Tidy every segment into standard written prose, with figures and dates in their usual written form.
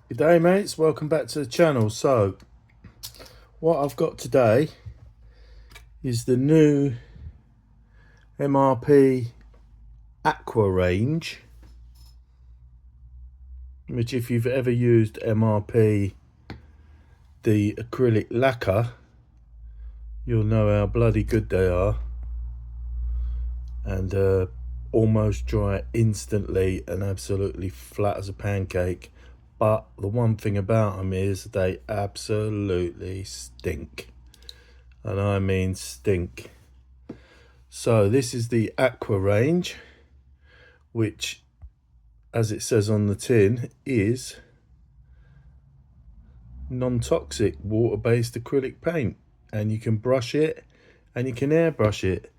Good day, mates. Welcome back to the channel. So, what I've got today is the new MRP Aqua range, which, if you've ever used MRP, the acrylic lacquer, you'll know how bloody good they are, and almost dry instantly and absolutely flat as a pancake. But the one thing about them is they absolutely stink, and I mean stink. So this is the Aqua range, which, as it says on the tin, is non-toxic water-based acrylic paint, and you can brush it and you can airbrush it.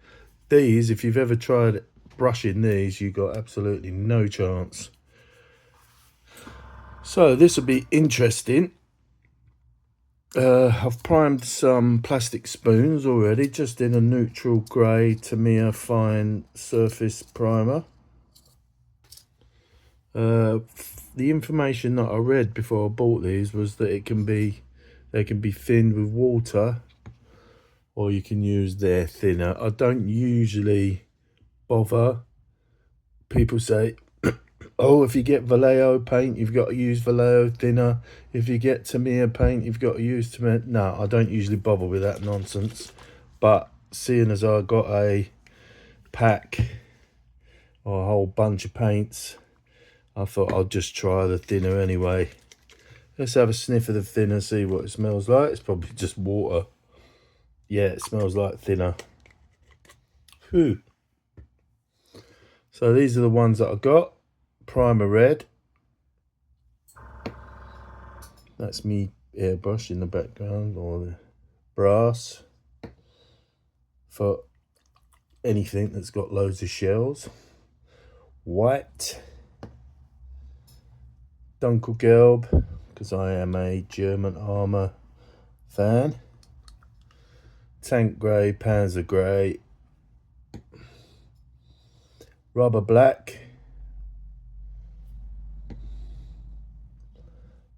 These, if you've ever tried brushing these, you got absolutely no chance. So this will be interesting. I've primed some plastic spoons already, just in a neutral grey Tamiya fine surface primer. The information that I read before I bought these was that they can be thinned with water, or you can use their thinner. I don't usually bother. People say, oh, if you get Vallejo paint, you've got to use Vallejo thinner. If you get Tamiya paint, you've got to use Tamiya. No, I don't usually bother with that nonsense. But seeing as I got a pack or a whole bunch of paints, I thought I'll just try the thinner anyway. Let's have a sniff of the thinner, see what it smells like. It's probably just water. Yeah, it smells like thinner. Whew. So these are the ones that I got. Primer red. That's me airbrush in the background, or the brass for anything that's got loads of shells. White. Dunkelgelb, because I am a German armour fan. Tank grey, Panzer grey. Rubber black.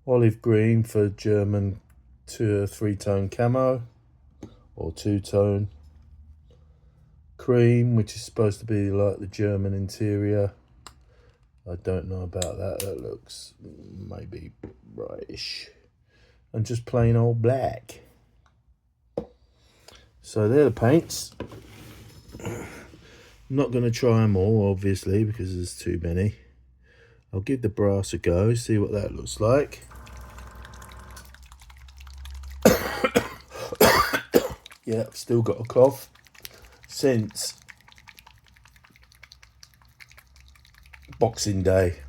Olive green for German 2 or 3-tone camo, or 2-tone. Cream, which is supposed to be like the German interior. I don't know about that. That looks maybe brightish. And just plain old black. So they're the paints. I'm not going to try them all, obviously, because there's too many. I'll give the brass a go, see what that looks like. Yeah, I've still got a cough since Boxing Day.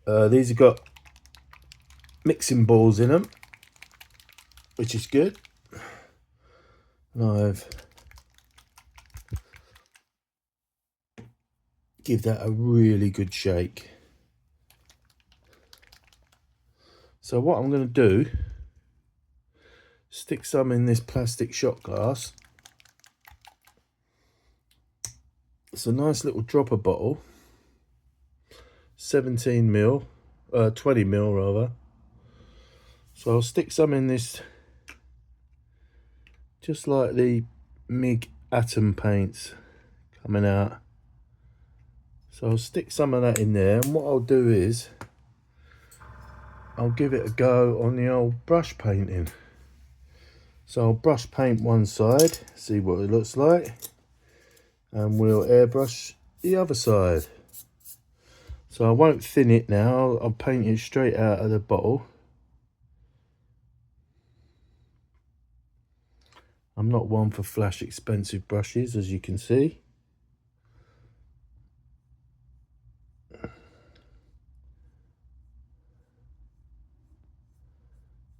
These have got mixing balls in them, which is good. And I've give that a really good shake. So what I'm going to do, stick some in this plastic shot glass. It's a nice little dropper bottle, 17 ml, 20 ml rather. So I'll stick some in this, just like the MIG Atom paints coming out. So I'll stick some of that in there, and what I'll do is I'll give it a go on the old brush painting. So I'll brush paint one side, see what it looks like, and we'll airbrush the other side. So I won't thin it now, I'll paint it straight out of the bottle. I'm not one for flash expensive brushes, as you can see.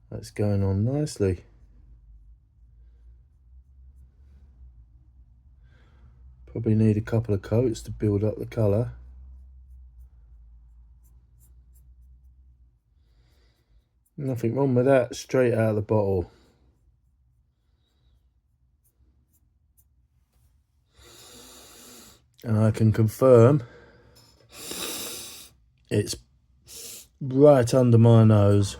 That's going on nicely. Probably need a couple of coats to build up the colour. Nothing wrong with that, straight out of the bottle. And I can confirm it's right under my nose,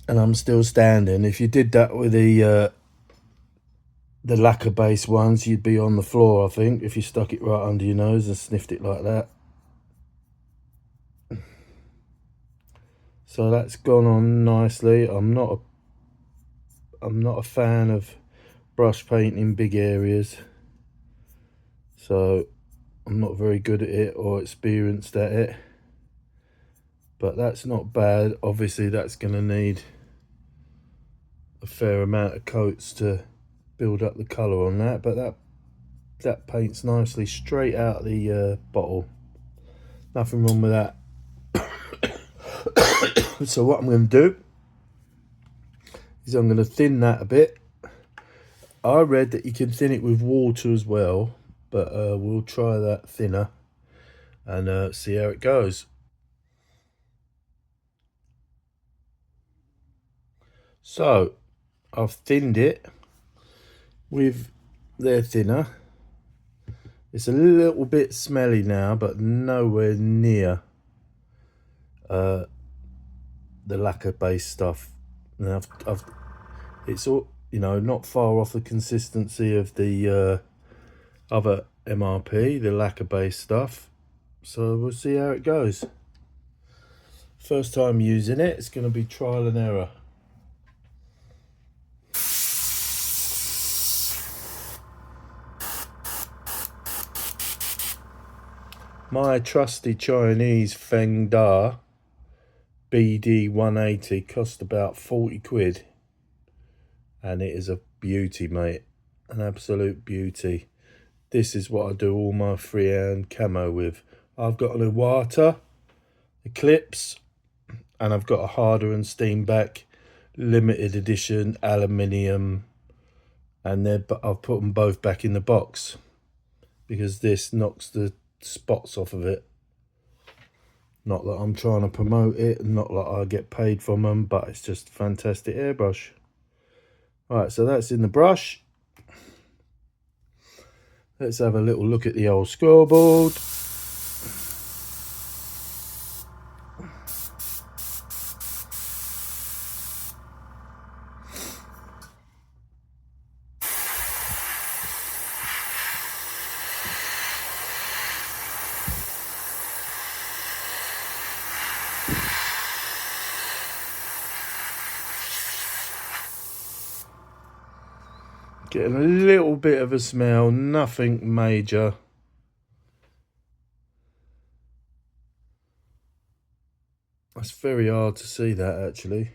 and I'm still standing. If you did that with the lacquer based ones, you'd be on the floor, I think, if you stuck it right under your nose and sniffed it like that. So that's gone on nicely. I'm not a fan of brush painting big areas, so I'm not very good at it or experienced at it, but that's not bad. Obviously that's going to need a fair amount of coats to build up the colour on that, but that paints nicely straight out the bottle. Nothing wrong with that. So what I'm going to do is I'm going to thin that a bit. I read that you can thin it with water as well, but we'll try that thinner and see how it goes. So I've thinned it with their thinner. It's a little bit smelly now, but nowhere near the lacquer based stuff. Now it's all, you know, not far off the consistency of the other MRP, the lacquer based stuff. So we'll see how it goes. First time using it, it's going to be trial and error. My trusty Chinese Feng Da BD 180 cost about 40 quid, and it is a beauty, mate, an absolute beauty. This is what I do all my freehand camo with. I've got an Iwata Eclipse, and I've got a Harder and Steamback limited edition aluminium, and I've put them both back in the box because this knocks the spots off of it. Not that I'm trying to promote it, not that I get paid from them, but it's just a fantastic airbrush. Right, so that's in the brush. Let's have a little look at the old scoreboard. Getting a little bit of a smell, nothing major. It's very hard to see that actually.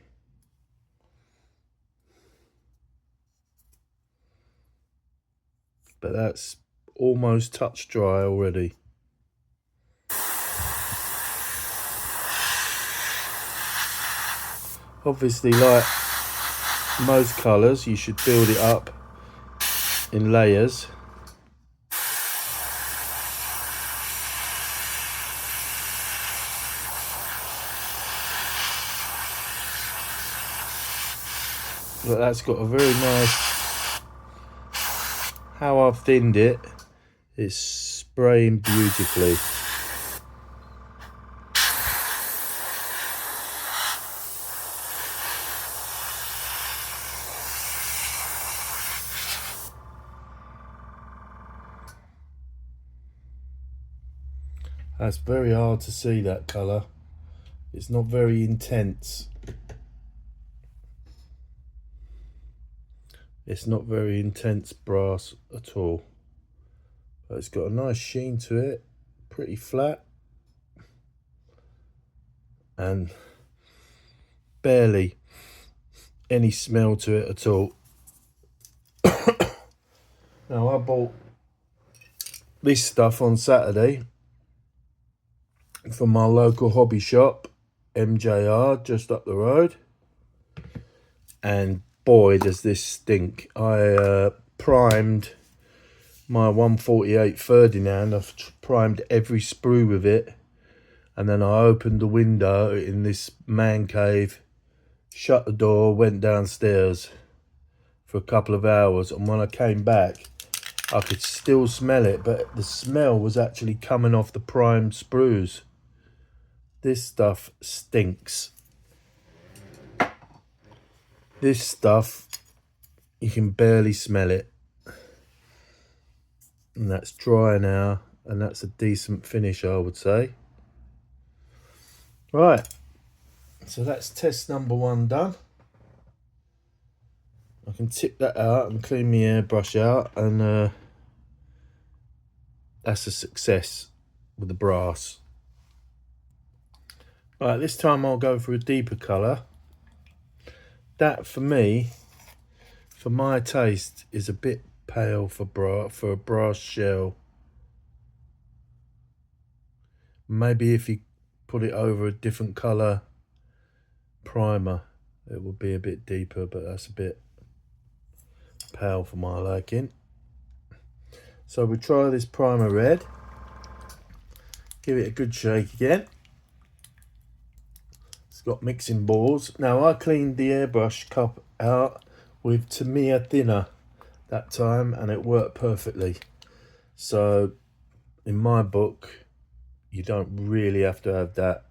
But that's almost touch dry already. Obviously, like most colours, you should build it up in layers. But that's got a very nice, how I've thinned it, it's spraying beautifully. That's very hard to see, that colour. It's not very intense. It's not very intense brass at all. But it's got a nice sheen to it, pretty flat. And barely any smell to it at all. Now, I bought this stuff on Saturday from my local hobby shop, MJR, just up the road, and boy does this stink. I primed my 148 Ferdinand. I've primed every sprue with it, and then I opened the window in this man cave, shut the door, went downstairs for a couple of hours, and when I came back I could still smell it, but the smell was actually coming off the primed sprues. This stuff stinks. This stuff, you can barely smell it. And that's dry now, and that's a decent finish, I would say. Right, so that's test number 1 done. I can tip that out and clean my airbrush out, and that's a success with the brass. Right, this time I'll go for a deeper colour. That, for me, for my taste, is a bit pale for a brass shell. Maybe if you put it over a different colour primer, it would be a bit deeper, but that's a bit pale for my liking. So we try this primer red. Give it a good shake again. It's got mixing balls. Now I cleaned the airbrush cup out with Tamiya thinner that time, and it worked perfectly. So in my book, you don't really have to have that.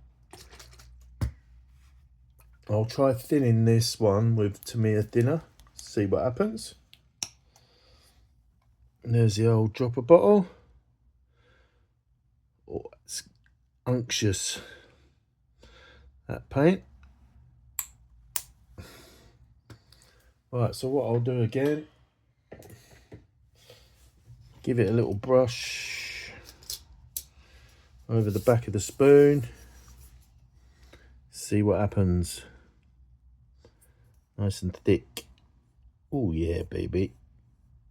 I'll try thinning this one with Tamiya thinner, see what happens. And there's the old dropper bottle. Oh, it's unctuous, that paint. Right, so what I'll do again, give it a little brush over the back of the spoon, see what happens. Nice and thick. Oh yeah, baby.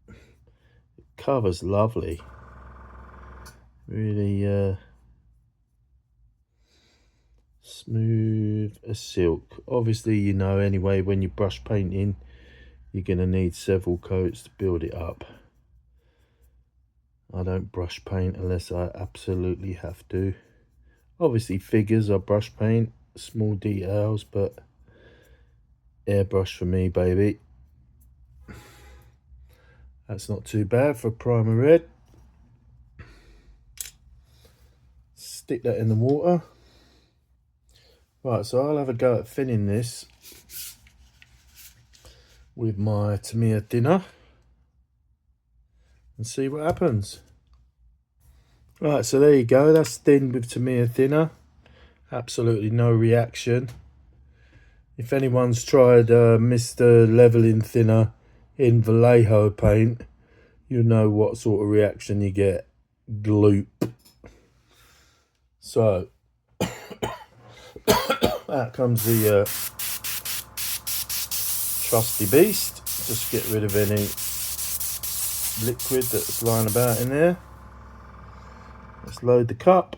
It covers lovely. Really smooth as silk. Obviously, you know anyway, when you're brush painting, you're going to need several coats to build it up. I don't brush paint unless I absolutely have to. Obviously figures I brush paint, small details, but airbrush for me, baby. That's not too bad for primer red. Stick that in the water. Right, so I'll have a go at thinning this with my Tamiya thinner and see what happens. Right, so there you go, that's thinned with Tamiya thinner. Absolutely no reaction. If anyone's tried Mr. Leveling Thinner in Vallejo paint, you know what sort of reaction you get. Gloop. So, out comes the trusty beast. Just get rid of any liquid that's lying about in there. Let's load the cup.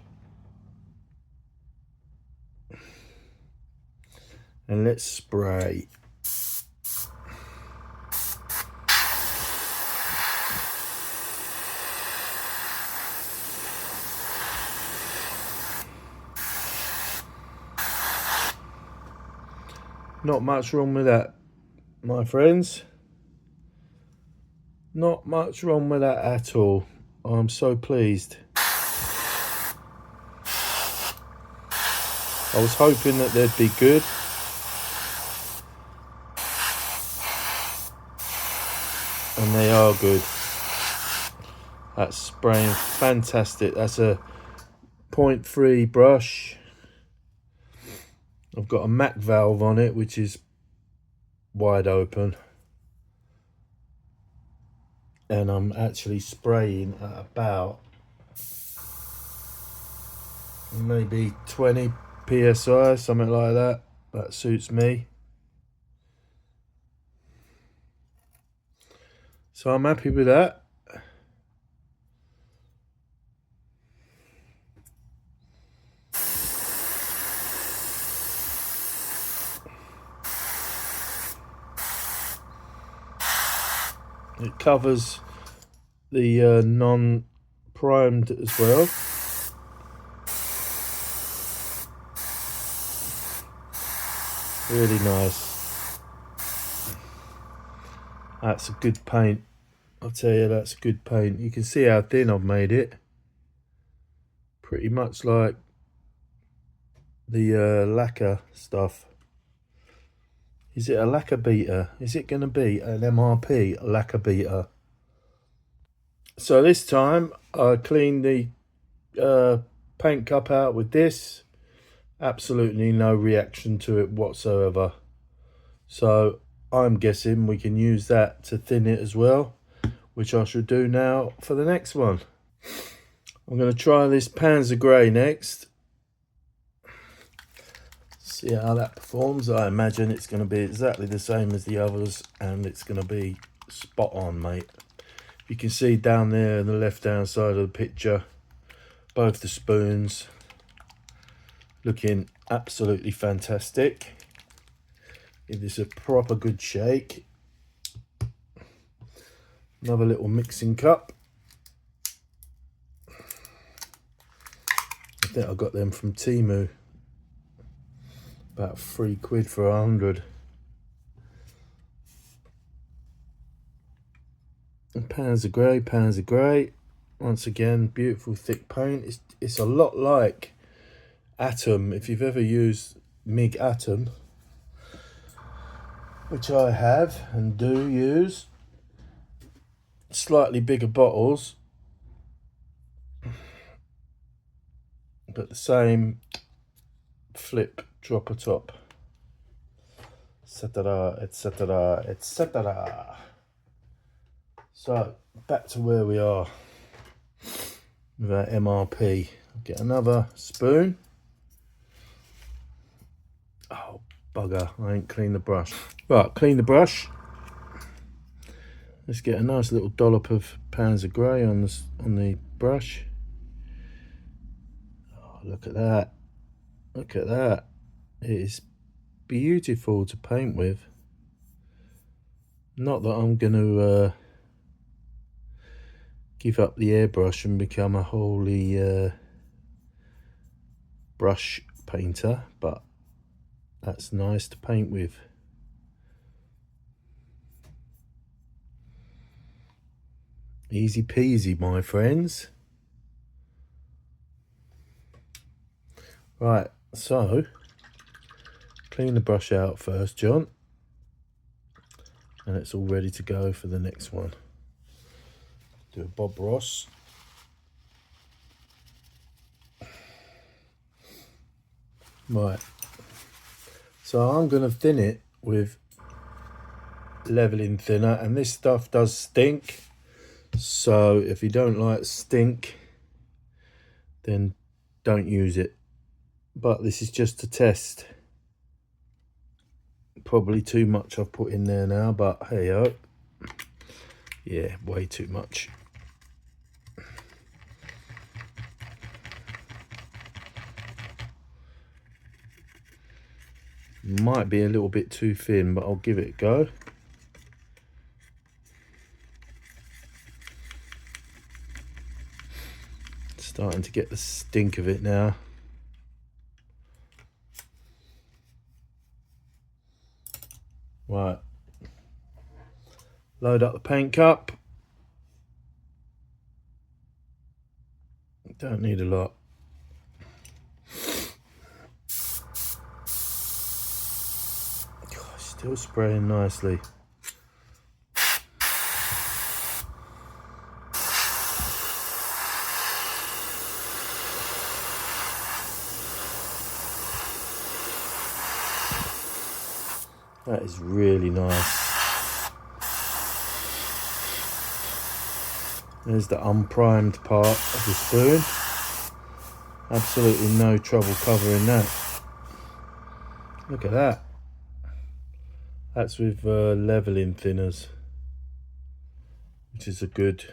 And let's spray. Not much wrong with that, my friends. Not much wrong with that at all. I'm so pleased. I was hoping that they'd be good. And they are good. That's spraying fantastic. That's a 0.3 brush. I've got a Mac valve on it, which is wide open. And I'm actually spraying at about maybe 20 psi, something like that. That suits me. So I'm happy with that. It covers the non-primed as well. Really nice. That's a good paint. I'll tell you, that's a good paint. You can see how thin I've made it. Pretty much like the lacquer stuff. Is it a lacquer beater? Is it going to be an MRP lacquer beater? So this time I cleaned the paint cup out with this. Absolutely no reaction to it whatsoever. So I'm guessing we can use that to thin it as well, which I should do now for the next one. I'm going to try this Panzer Grey next. See how that performs. I imagine it's going to be exactly the same as the others, and it's going to be spot on, mate. You can see down there on the left hand side of the picture, both the spoons looking absolutely fantastic. Give this a proper good shake. Another little mixing cup. I think I got them from Temu. About £3 for 100. And Panzer Grey. Once again, beautiful thick paint. It's a lot like Atom. If you've ever used MIG Atom, which I have and do use, slightly bigger bottles, but the same flip dropper top, etc, etc, etc. So back to where we are with our MRP. Get another spoon. Oh bugger, I ain't cleaned the brush. Right, clean the brush. Let's get a nice little dollop of Panzer Grey on the brush. Oh, look at that. Look at that. It is beautiful to paint with. Not that I'm going to give up the airbrush and become a wholly brush painter, but that's nice to paint with. Easy peasy, my friends. Right, so clean the brush out first, John, and it's all ready to go for the next one. Do a Bob Ross. Right, so I'm going to thin it with leveling thinner, and this stuff does stink, so if you don't like stink, then don't use it. But this is just to test. Probably too much I've put in there now, but hey ho. Yeah, way too much. Might be a little bit too thin, but I'll give it a go. Starting to get the stink of it now. Right. Load up the paint cup. Don't need a lot. Still spraying nicely. That is really nice. There's the unprimed part of the spoon. Absolutely no trouble covering that. Look at that. That's with leveling thinners, which is a good.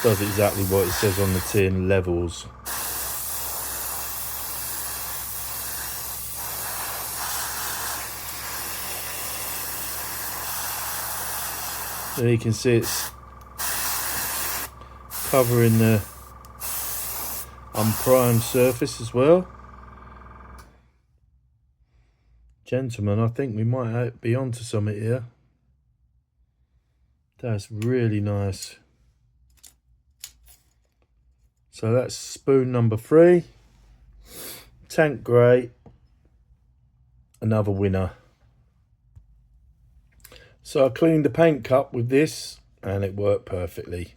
Does exactly what it says on the tin, levels. There you can see it's covering the unprimed surface as well. Gentlemen, I think we might be onto something here. That's really nice. So that's spoon number 3. Tank grey, another winner. So I cleaned the paint cup with this and it worked perfectly.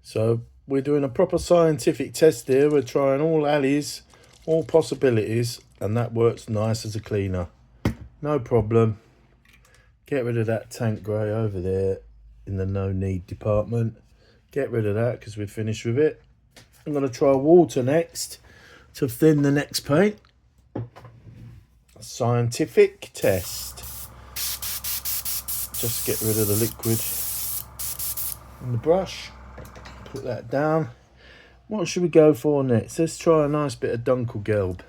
So we're doing a proper scientific test here. We're trying all alleys, all possibilities, and that works nice as a cleaner. No problem. Get rid of that tank grey over there in the no need department. Get rid of that because we're finished with it. I'm going to try water next to thin the next paint. Scientific test. Just get rid of the liquid in the brush. Put that down. What should we go for next? Let's try a nice bit of Dunkelgelb.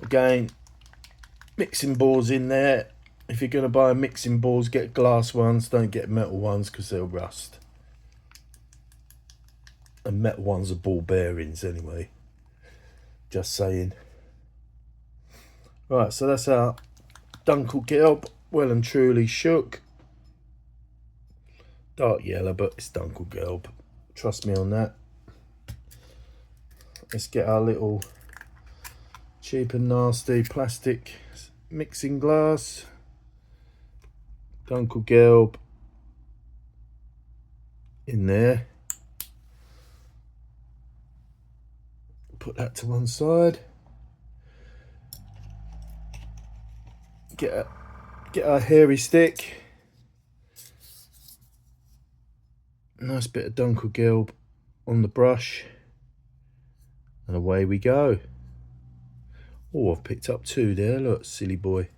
Again, mixing boards in there. If you're going to buy mixing boards, get glass ones, don't get metal ones because they'll rust. And metal ones are ball bearings anyway. Just saying. Right, so that's our Dunkelgelb, well and truly shook. Dark yellow, but it's Dunkelgelb. Trust me on that. Let's get our little cheap and nasty plastic mixing glass. Dunkelgelb in there. Put that to one side. Get our hairy stick. Nice bit of Dunkelgelb on the brush. And away we go. Oh, I've picked up 2 there. Look, silly boy.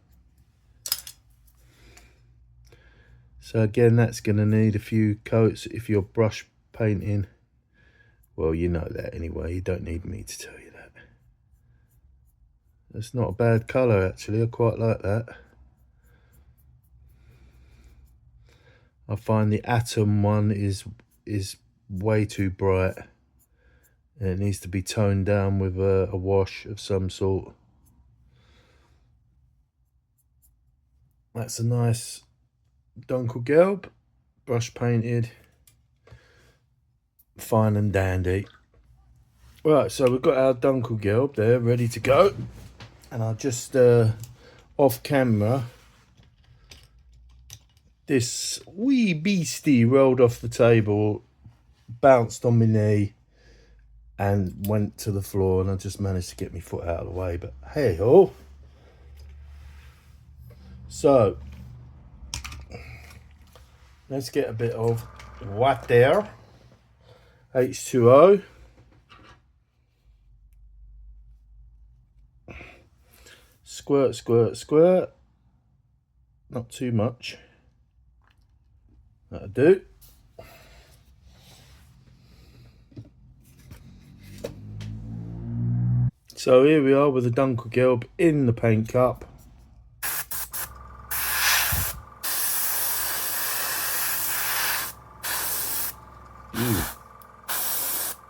So again, that's going to need a few coats if you're brush painting. Well, you know that anyway. You don't need me to tell you that. That's not a bad colour, actually. I quite like that. I find the Atom one is way too bright. And it needs to be toned down with a wash of some sort. That's a nice Dunkelgelb, brush painted, fine and dandy. Right, so we've got our Dunkelgelb there ready to go, and I'll just off camera, this wee beastie rolled off the table, bounced on my knee and went to the floor, and I just managed to get my foot out of the way, but hey ho. So let's get a bit of water, H2O. Squirt, squirt, squirt. Not too much. That'll do. So here we are with the Dunkelgelb in the paint cup.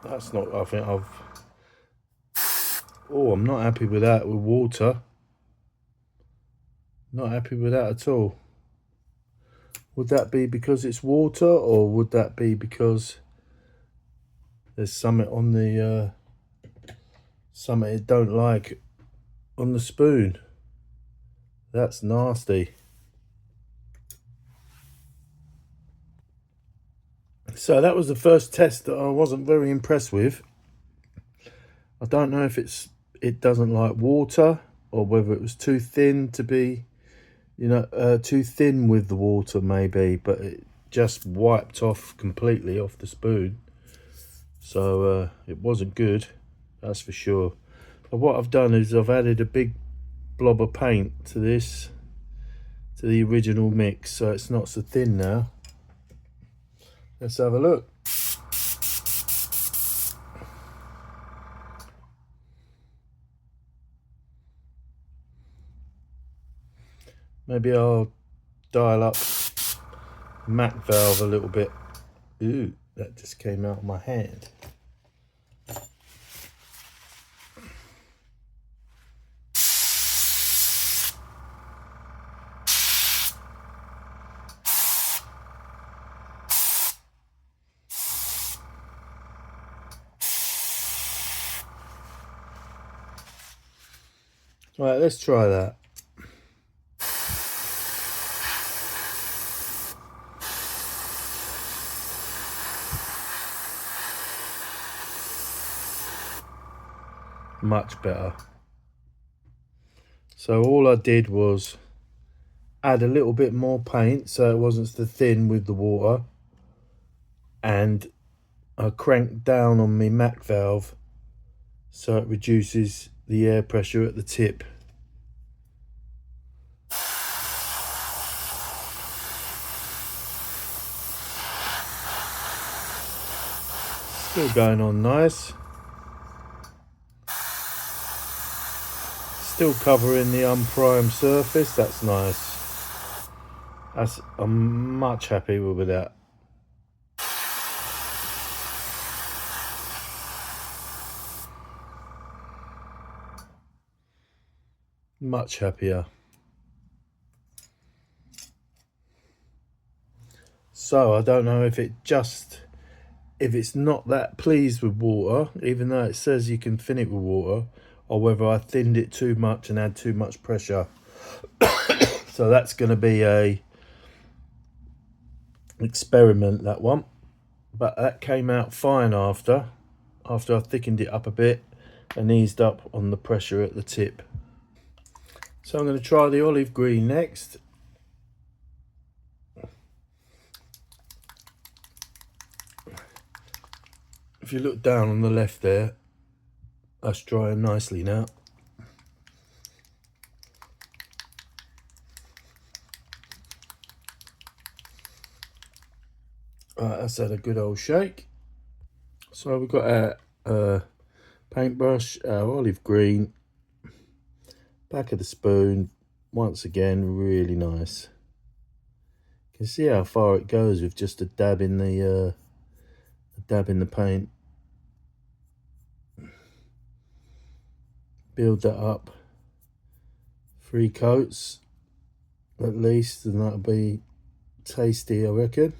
That's not, I think I've, oh, I'm not happy with that with water. Not happy with that at all. Would that be because it's water, or would that be because there's something on the, something it don't like on the spoon? That's nasty. So that was the first test that I wasn't very impressed with. I don't know if it doesn't like water, or whether it was too thin to be, you know, too thin with the water maybe, but it just wiped off completely off the spoon. So it wasn't good, that's for sure. But what I've done is I've added a big blob of paint to this, to the original mix, so it's not so thin now. Let's have a look. Maybe I'll dial up MAC valve a little bit. Ooh, that just came out of my hand. Right, let's try that. Much better. So all I did was add a little bit more paint so it wasn't so thin with the water, and I cranked down on my MAC valve so it reduces the air pressure at the tip. Still going on nice. Still covering the unprimed surface, that's nice. I'm much happy with that. Much happier. So I don't know if it's not that pleased with water, even though it says you can thin it with water, or whether I thinned it too much and had too much pressure. So that's going to be a experiment, that one. But that came out fine after I thickened it up a bit and eased up on the pressure at the tip. So I'm going to try the olive green next. If you look down on the left there, that's drying nicely now. Right, that's had a good old shake. So we've got our paintbrush, our olive green, back of the spoon, once again, really nice. You can see how far it goes with just a dab in the paint. Build that up. 3 coats at least, and that'll be tasty, I reckon.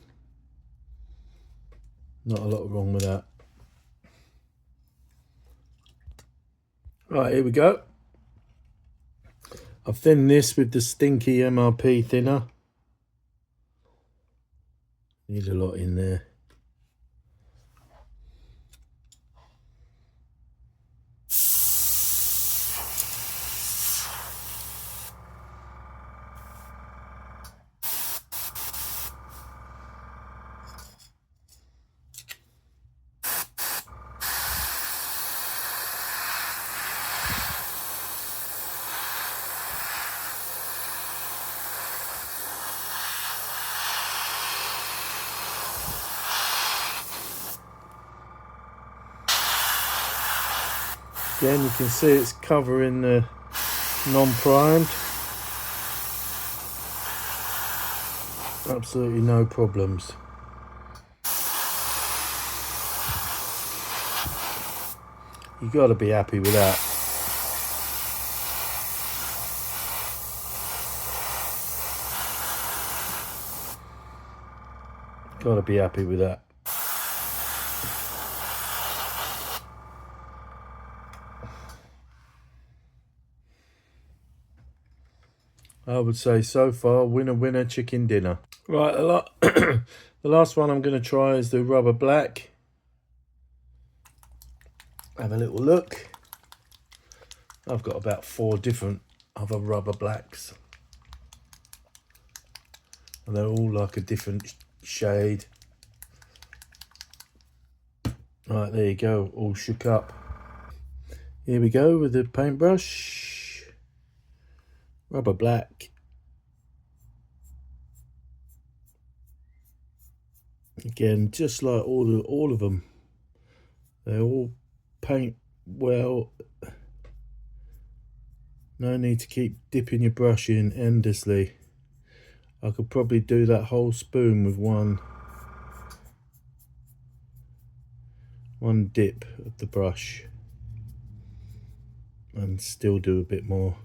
Not a lot wrong with that. Right, here we go. I've thinned this with the stinky MRP thinner. Need a lot in there. Again, you can see it's covering the non-primed. Absolutely no problems. You got to be happy with that. Got to be happy with that. I would say so far, winner winner chicken dinner. Right, the last one I'm going to try is the rubber black. Have a little look. I've got about 4 different other rubber blacks, and they're all like a different shade. Right, there you go, all shook up. Here we go with the paintbrush. Rubber black. Again, just like all of them, they all paint well. No need to keep dipping your brush in endlessly. I could probably do that whole spoon with one dip of the brush and still do a bit more.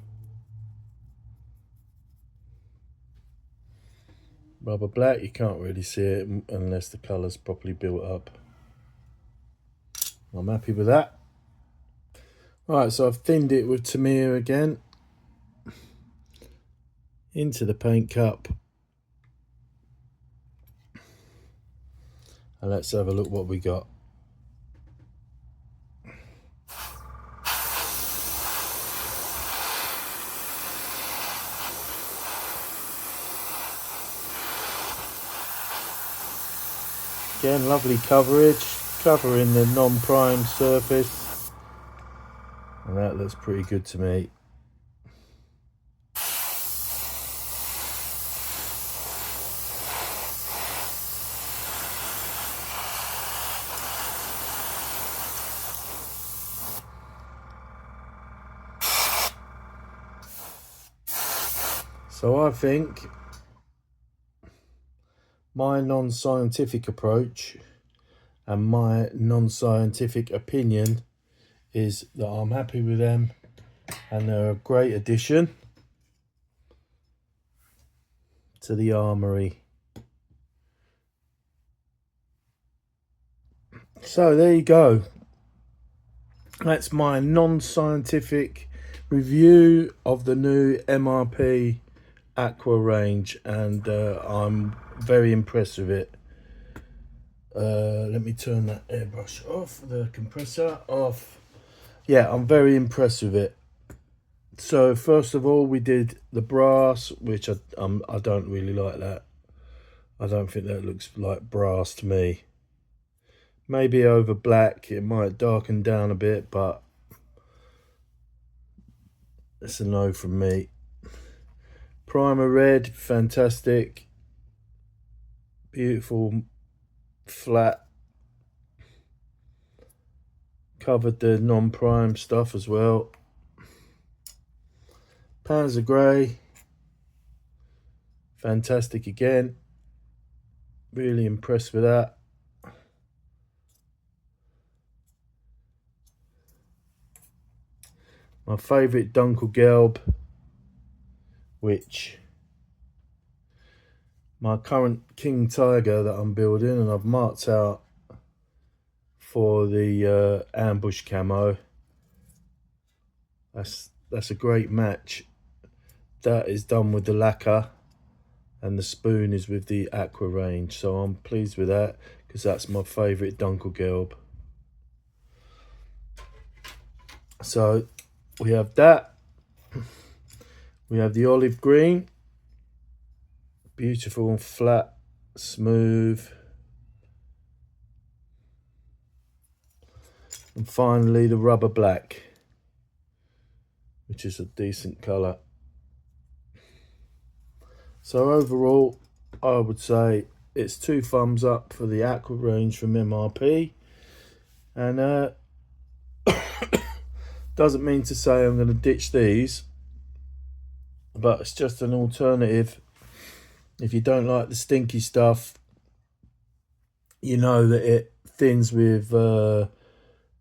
Rubber black, you can't really see it unless the colour's properly built up. I'm happy with that. Right, so I've thinned it with Tamiya again. into the paint cup, and let's have a look what we got. Again, lovely coverage, covering the non-prime surface, and that looks pretty good to me. So I think my non-scientific approach and my non-scientific opinion is that I'm happy with them, and they're a great addition to the armoury. So there you go. That's my non-scientific review of the new MRP Aqua range, and I'm very impressed with it. Let me turn that airbrush off, the compressor off. Yeah, I'm very impressed with it. So first of all, we did the brass, which I don't really like that. I don't think that looks like brass to me. Maybe over black, it might darken down a bit, but it's a no from me. Primer red, fantastic. Beautiful, flat. Covered the non-prime stuff as well. Panzer grey, fantastic again. Really impressed with that. My favourite Dunkelgelb, which my current King Tiger that I'm building, and I've marked out for the ambush camo. That's a great match. That is done with the lacquer, and the spoon is with the Aqua range, so I'm pleased with that because that's my favourite Dunkelgelb. So we have that. We have the olive green, beautiful and flat, smooth. And finally the rubber black, which is a decent colour. So overall, I would say it's 2 thumbs up for the Aqua range from MRP. And doesn't mean to say I'm going to ditch these, but it's just an alternative. If you don't like the stinky stuff, you know that it thins with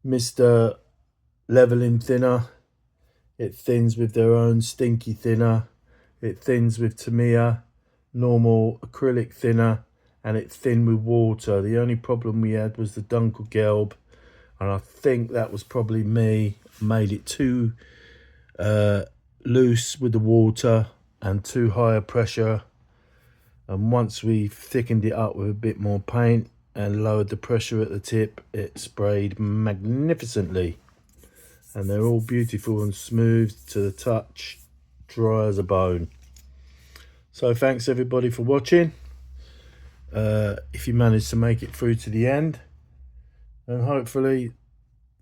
Mr. Leveling Thinner. It thins with their own stinky thinner. It thins with Tamiya normal acrylic thinner, and it thinned with water. The only problem we had was the Dunkelgelb, and I think that was probably me. Made it too loose with the water and too high a pressure, and once we thickened it up with a bit more paint and lowered the pressure at the tip, it sprayed magnificently, and they're all beautiful and smooth to the touch, dry as a bone. So thanks everybody for watching. If you managed to make it through to the end, and hopefully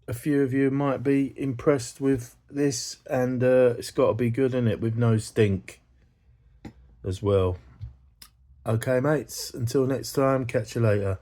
a few of you might be impressed with this, and it's got to be good, isn't it, with no stink as well. Okay mates, until next time, catch you later.